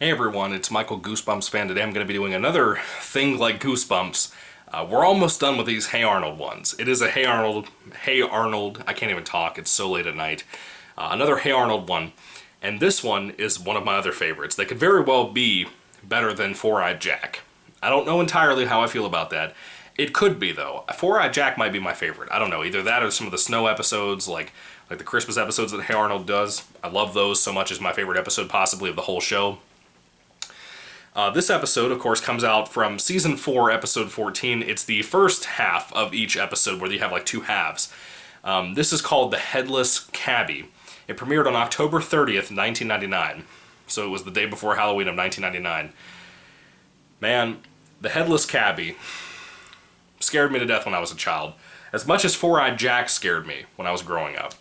Hey everyone, it's Michael GoosebumpsFan. Today I'm going to be doing another thing like Goosebumps. We're almost done with these Hey Arnold ones. It is a Hey Arnold, I can't even talk, it's so late at night. Another Hey Arnold one, and this one is one of my other favorites. They could very well be better than Four-Eyed Jack. I don't know entirely how I feel about that. It could be though. Four-Eyed Jack might be my favorite. I don't know, either that or some of the snow episodes, like the Christmas episodes that Hey Arnold does. I love those so much, as my favorite episode possibly of the whole show. This episode, of course, comes out from Season 4, Episode 14. It's the first half of each episode where you have like two halves. This is called the Headless Cabbie. It premiered on October 30th, 1999. So it was the day before Halloween of 1999. Man, the Headless Cabbie scared me to death when I was a child. As much as Four-Eyed Jack scared me when I was growing up.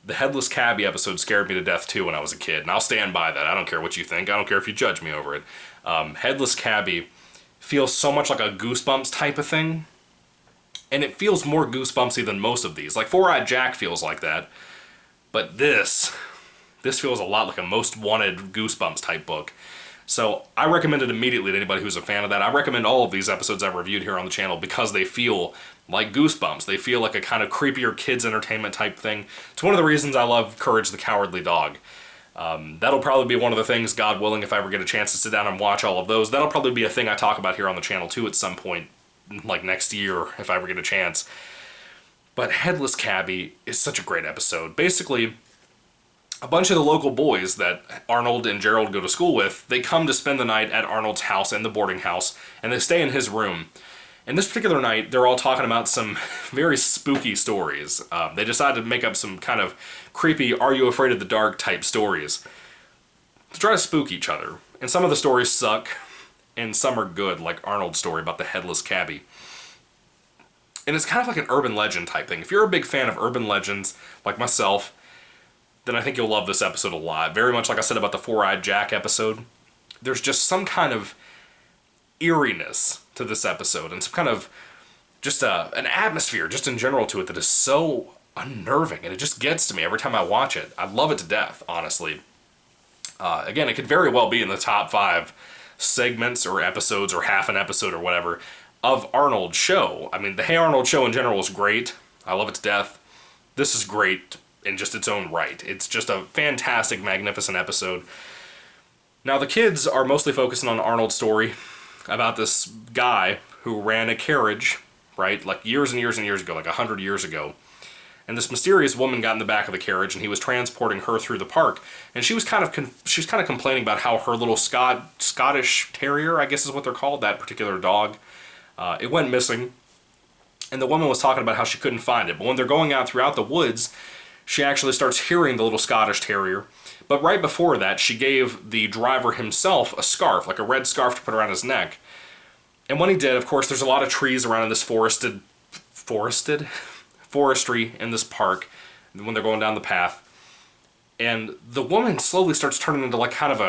The Headless Cabbie episode scared me to death too when I was a kid, and I'll stand by that. I don't care what you think. I don't care if you judge me over it. Headless Cabbie feels so much like a Goosebumps type of thing, and it feels more Goosebumpsy than most of these. Like Four-Eyed Jack feels like that, but this feels a lot like a Most Wanted Goosebumps type book. So I recommend it immediately to anybody who's a fan of that. I recommend all of these episodes I've reviewed here on the channel because they feel like Goosebumps. They feel like a kind of creepier kids entertainment type thing. It's one of the reasons I love Courage the Cowardly Dog. That'll probably be one of the things, God willing, if I ever get a chance to sit down and watch all of those. That'll probably be a thing I talk about here on the channel too at some point, like next year, if I ever get a chance. But Headless Cabbie is such a great episode. Basically, a bunch of the local boys that Arnold and Gerald go to school with, they come to spend the night at Arnold's house and the boarding house, and they stay in his room. And this particular night, they're all talking about some very spooky stories. They decide to make up some kind of creepy, are you afraid of the dark type stories to try to spook each other. And some of the stories suck, and some are good, like Arnold's story about the Headless Cabbie. And it's kind of like an urban legend type thing. If you're a big fan of urban legends, like myself, then I think you'll love this episode a lot. Very much like I said about the Four-Eyed Jack episode. There's just some kind of eeriness to this episode, and some kind of just an atmosphere just in general to it that is so unnerving, and it just gets to me every time I watch it. I love it to death, honestly. Again, it could very well be in the top 5 segments or episodes or half an episode or whatever of Arnold's show. I mean, the Hey Arnold show in general is great. I love it to death. This is great in just its own right. It's just a fantastic, magnificent episode. Now, the kids are mostly focusing on Arnold's story about this guy who ran a carriage, right, like years and years and years ago, like 100 years ago. And this mysterious woman got in the back of the carriage, and he was transporting her through the park. And she was kind of complaining about how her little Scottish Terrier, I guess is what they're called, that particular dog, it went missing. And the woman was talking about how she couldn't find it. But when they're going out throughout the woods, she actually starts hearing the little Scottish Terrier. But right before that, she gave the driver himself a scarf, like a red scarf to put around his neck. And when he did, of course, there's a lot of trees around in this forestry in this park when they're going down the path. And the woman slowly starts turning into like kind of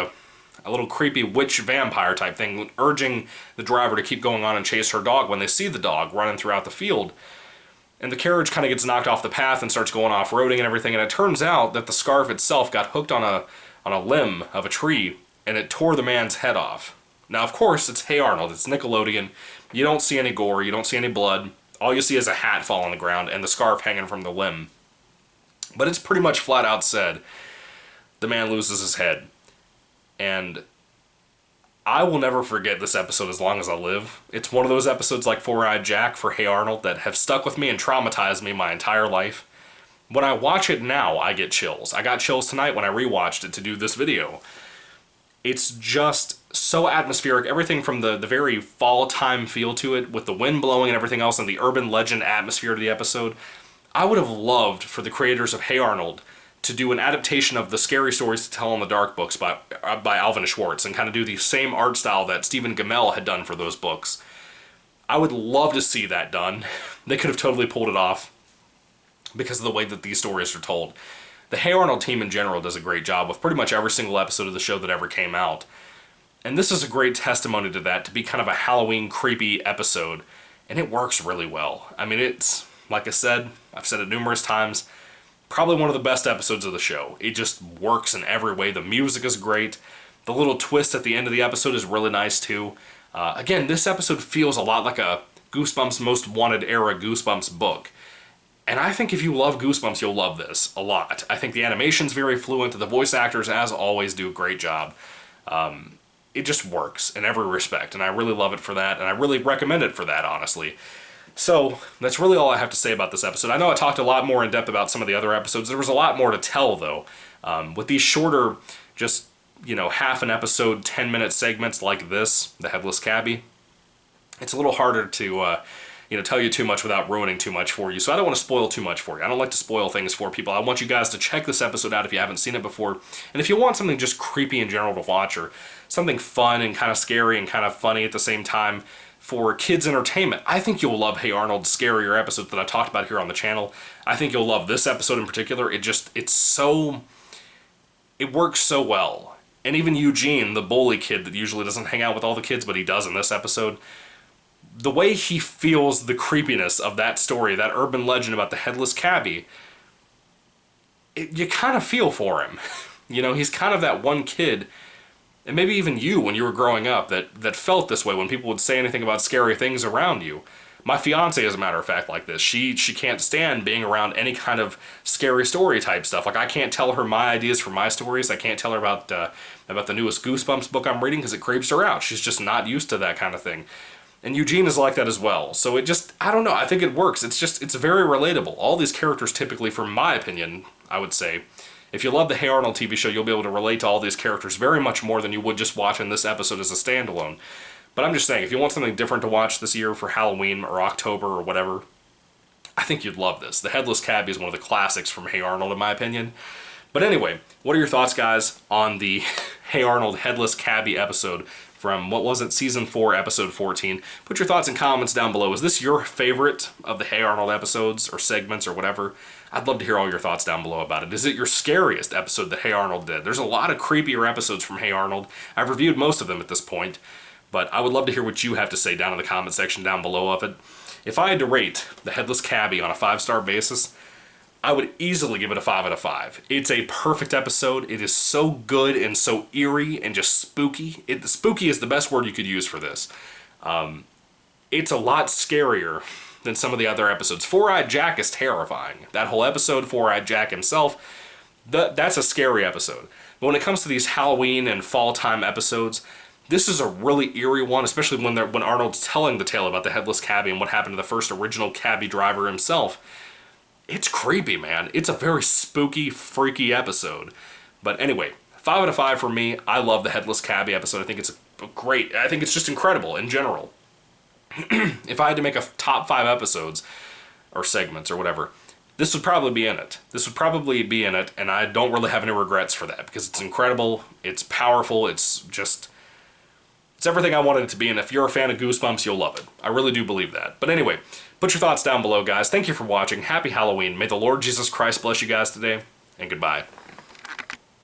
a little creepy witch vampire type thing, urging the driver to keep going on and chase her dog when they see the dog running throughout the field. And the carriage kind of gets knocked off the path and starts going off-roading and everything, and it turns out that the scarf itself got hooked on a limb of a tree, and it tore the man's head off. Now, of course, it's Hey Arnold, it's Nickelodeon. You don't see any gore, you don't see any blood. All you see is a hat fall on the ground and the scarf hanging from the limb. But it's pretty much flat out said, the man loses his head. And I will never forget this episode as long as I live. It's one of those episodes like Four-Eyed Jack for Hey Arnold that have stuck with me and traumatized me my entire life. When I watch it now, I get chills. I got chills tonight when I rewatched it to do this video. It's just so atmospheric. Everything from the very fall time feel to it, with the wind blowing and everything else, and the urban legend atmosphere to the episode. I would have loved for the creators of Hey Arnold to do an adaptation of the Scary Stories to Tell in the Dark books by Alvin Schwartz, and kind of do the same art style that Stephen Gammell had done for those books. I would love to see that done. They could have totally pulled it off because of the way that these stories are told. The Hey Arnold team in general does a great job with pretty much every single episode of the show that ever came out. And this is a great testimony to that, to be kind of a Halloween creepy episode, and it works really well. I mean, it's, like I said, I've said it numerous times, probably one of the best episodes of the show. It just works in every way. The music is great. The little twist at the end of the episode is really nice too. Again, this episode feels a lot like a Goosebumps Most Wanted era Goosebumps book. And I think if you love Goosebumps, you'll love this a lot. I think the animation's very fluent. The voice actors, as always, do a great job. It just works in every respect, and I really love it for that, and I really recommend it for that, honestly. So, that's really all I have to say about this episode. I know I talked a lot more in depth about some of the other episodes. There was a lot more to tell, though. With these shorter, just, half an episode, 10-minute segments like this, the Headless Cabbie, it's a little harder to, tell you too much without ruining too much for you. So I don't want to spoil too much for you. I don't like to spoil things for people. I want you guys to check this episode out if you haven't seen it before. And if you want something just creepy in general to watch, or something fun and kind of scary and kind of funny at the same time, for kids' entertainment, I think you'll love Hey Arnold's scarier episodes that I talked about here on the channel. I think you'll love this episode in particular. It works so well. And even Eugene, the bully kid that usually doesn't hang out with all the kids, but he does in this episode, the way he feels the creepiness of that story, that urban legend about the Headless Cabbie, you kind of feel for him. He's kind of that one kid, and maybe even you when you were growing up, that felt this way when people would say anything about scary things around you. My fiance, as a matter of fact, like this. She can't stand being around any kind of scary story type stuff. Like, I can't tell her my ideas for my stories. I can't tell her about the newest Goosebumps book I'm reading because it creeps her out. She's just not used to that kind of thing. And Eugene is like that as well. So I don't know, I think it works. It's very relatable. All these characters typically, from my opinion, I would say, if you love the Hey Arnold TV show, you'll be able to relate to all these characters very much more than you would just watching this episode as a standalone. But I'm just saying, if you want something different to watch this year for Halloween or October or whatever, I think you'd love this. The Headless Cabbie is one of the classics from Hey Arnold, in my opinion. But anyway, what are your thoughts, guys, on the Hey Arnold Headless Cabbie episode from, what was it, Season 4, Episode 14? Put your thoughts and comments down below. Is this your favorite of the Hey Arnold episodes or segments or whatever? I'd love to hear all your thoughts down below about it. Is it your scariest episode that Hey Arnold did? There's a lot of creepier episodes from Hey Arnold. I've reviewed most of them at this point, but I would love to hear what you have to say down in the comment section down below of it. If I had to rate the Headless Cabbie on a 5-star basis, I would easily give it a 5 out of 5. It's a perfect episode. It is so good and so eerie and just spooky. Spooky is the best word you could use for this. It's a lot scarier than some of the other episodes. Four-Eyed Jack is terrifying. That whole episode, Four-Eyed Jack himself, that's a scary episode. But when it comes to these Halloween and fall-time episodes, this is a really eerie one, especially when Arnold's telling the tale about the Headless Cabbie and what happened to the first original cabbie driver himself. It's creepy, man. It's a very spooky, freaky episode. But anyway, 5 out of 5 for me. I love the Headless Cabbie episode. I think it's great. I think it's just incredible in general. If I had to make a top 5 episodes, or segments, or whatever, this would probably be in it. And I don't really have any regrets for that, because it's incredible, it's powerful, it's everything I wanted it to be, and if you're a fan of Goosebumps, you'll love it. I really do believe that. But anyway, put your thoughts down below, guys. Thank you for watching. Happy Halloween. May the Lord Jesus Christ bless you guys today, and goodbye.